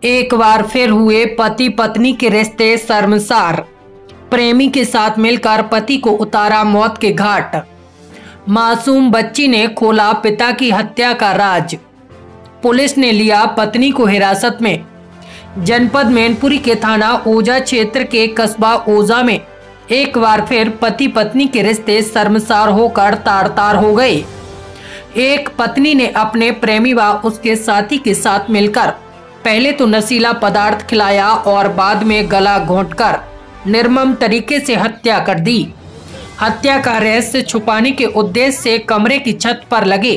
एक बार फिर हुए पति पत्नी के रिश्ते शर्मसार। प्रेमी के साथ मिलकर पति को उतारा मौत के घाट। मासूम बच्ची ने खोला पिता की हत्या का राज। पुलिस ने लिया पत्नी को हिरासत में। जनपद मैनपुरी के थाना ओजा क्षेत्र के कस्बा ओजा में एक बार फिर पति पत्नी के रिश्ते शर्मसार होकर तार तार हो गए। एक पत्नी ने अपने प्रेमी व उसके साथी के साथ मिलकर पहले तो नशीला पदार्थ खिलाया और बाद में गला घोंटकर निर्मम तरीके से हत्या कर दी। हत्या का रहस्य छुपाने के उद्देश्य से कमरे की छत पर लगे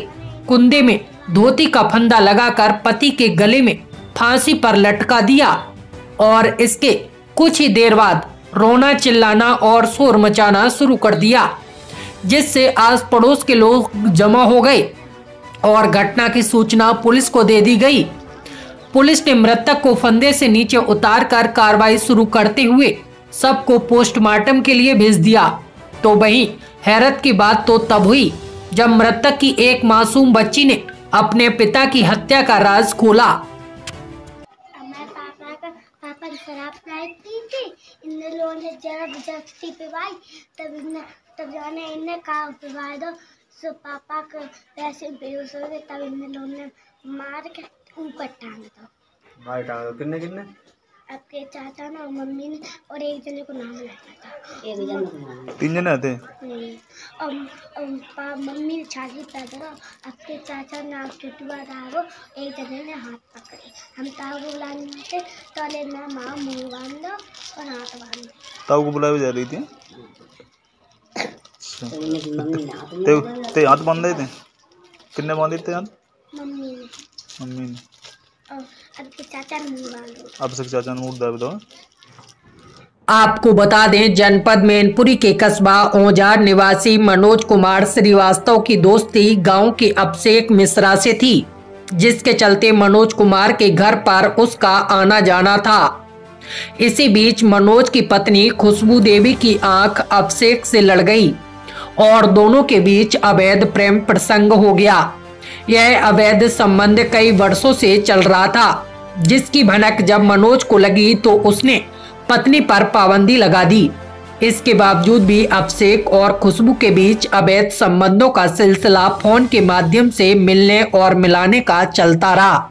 कुंदे में धोती का फंदा लगाकर पति के गले में फांसी पर लटका दिया और इसके कुछ ही देर बाद रोना चिल्लाना और शोर मचाना शुरू कर दिया, जिससे आस पड़ोस के लोग जमा हो गए और घटना की सूचना पुलिस को दे दी गई। पुलिस ने मृतक को फंदे से नीचे उतारकर कार्रवाई शुरू करते हुए सबको पोस्टमार्टम के लिए भेज दिया। तो वहीं हैरत की बात तो तब हुई जब मृतक की एक मासूम बच्ची ने अपने पिता की हत्या का राज खोला। पापा की शराब पिलाई थी, इन लोगों ने जबरदस्ती पिवाई, तब जाने इन्हें कहा पिवा दो, सो पापा को पैसे बेहोश हो गए, तब इन लोगों ने मार के ऊपर टांग दो। किन्ने आपके चाचा ने और मम्मी ने और एक जने को नाम लगाया था। तीन जने थे। और मम्मी ने छाती पैदा, आपके चाचा ने आप छुटवा रहा वो एक जने ने हाथ पकड़े। हम ताऊ को बुलाने थे तो ले ना माँ मुँह बांध दो और हाथ बांध दो। ताऊ को बुलाए जा रही थी। ते हाथ बांधे थे। किन्ने बांधे थे हाथ? मम्मी ने। आपके चाचा ने मुँह बांध दो। आपसे चाचा ने मुँह दाब दो। आपको बता दें, जनपद मैनपुरी के कस्बा ओजा निवासी मनोज कुमार श्रीवास्तव की दोस्ती गांव के अभिषेक मिश्रा से थी, जिसके चलते मनोज कुमार के घर पर उसका आना जाना था। इसी बीच मनोज की पत्नी खुशबू देवी की आंख अभिषेक से लड़ गई और दोनों के बीच अवैध प्रेम प्रसंग हो गया। यह अवैध संबंध कई वर्षों से चल रहा था, जिसकी भनक जब मनोज को लगी तो उसने पत्नी पर पाबंदी लगा दी। इसके बावजूद भी अभिषेक और खुशबू के बीच अवैध संबंधों का सिलसिला फोन के माध्यम से मिलने और मिलाने का चलता रहा,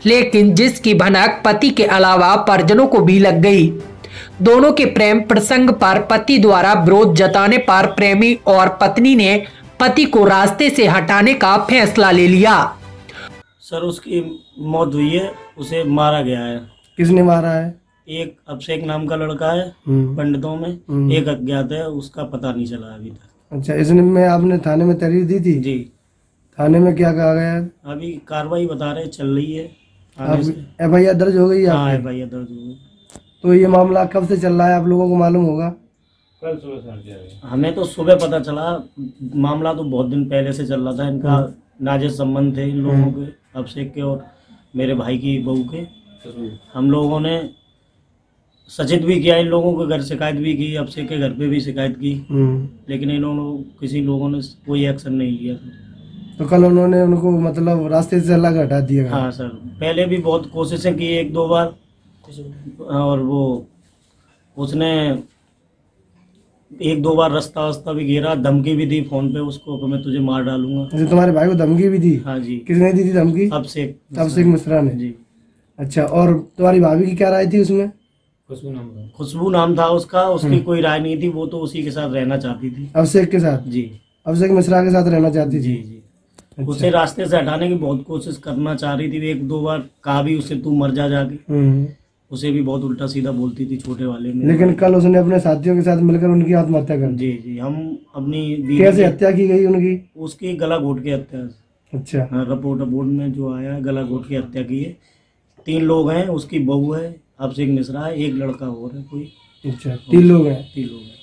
लेकिन जिसकी भनक पति के अलावा परिजनों को भी लग गई। दोनों के प्रेम प्रसंग पर पति द्वारा विरोध जताने पर प्रेमी और पत्नी ने पति को रास्ते से हटाने का फैसला ले लिया। सर, उसकी मौत हुई है, उसे मारा गया है। किसने मारा है? एक अभिषेक नाम का लड़का है पंडितों में, एक अज्ञात है, उसका पता नहीं चला अभी तक। अच्छा, इसने में आपने थाने में तहरीर दी थी? जी। थाने में क्या कहा गया? अभी कार्रवाई बता रहे चल रही है। FIR दर्ज हो गई है? हाँ, FIR दर्ज हो गई। तो ये मामला कब से चल रहा है, आप लोगों को मालूम होगा? कल सुबह। हमें तो सुबह पता चला, मामला तो बहुत दिन पहले से चल रहा था। इनका नाजायज संबंध थे इन लोगों के, अभिषेक के और मेरे भाई की बहू के। हम लोगों ने सचेत भी किया, इन लोगों के घर शिकायत भी की, अभिषेक के घर पे भी शिकायत की, लेकिन किसी लोगों ने कोई एक्शन नहीं लिया। तो कल उन्होंने उनको मतलब रास्ते से अलग हटा दिया? हाँ सर, पहले भी बहुत कोशिशें की, 1-2 बार, और वो उसने 1-2 बार रास्ता भी घेरा, धमकी भी दी फोन पे उसको कि मैं तुझे मार डालूंगा। तुम्हारे भाई को धमकी भी दी? हाँ जी। किसने दी थी धमकी? अभिषेक मिश्रा ने। जी। अच्छा, और तुम्हारी भाभी की क्या राय थी उसमें? खुशबू नाम था उसका, उसकी कोई राय नहीं थी, वो तो उसी के साथ रहना चाहती थी। अभिषेक के साथ? जी। अभिषेक मिश्रा के साथ रहना चाहती थी? जी। अच्छा। उसे रास्ते से हटाने की बहुत कोशिश करना चाह रही थी, 1-2 बार कहा भी उसे तू मर जा जाके। उसे भी बहुत उल्टा सीधा बोलती थी छोटे वाले में। लेकिन कल उसने अपने साथियों के साथ मिलकर उनकी आत्महत्या कर दी। जी। हम अपनी कैसे हत्या की गई उनकी? उसकी गला घोट के हत्या। अच्छा। हाँ, रिपोर्ट में जो आया है, गला घोट के हत्या की है। 3 लोग हैं, उसकी बहू है, अभिषेक मिश्रा है, एक लड़का और है कोई। अच्छा, 3 लोग हैं। 3 लोग हैं।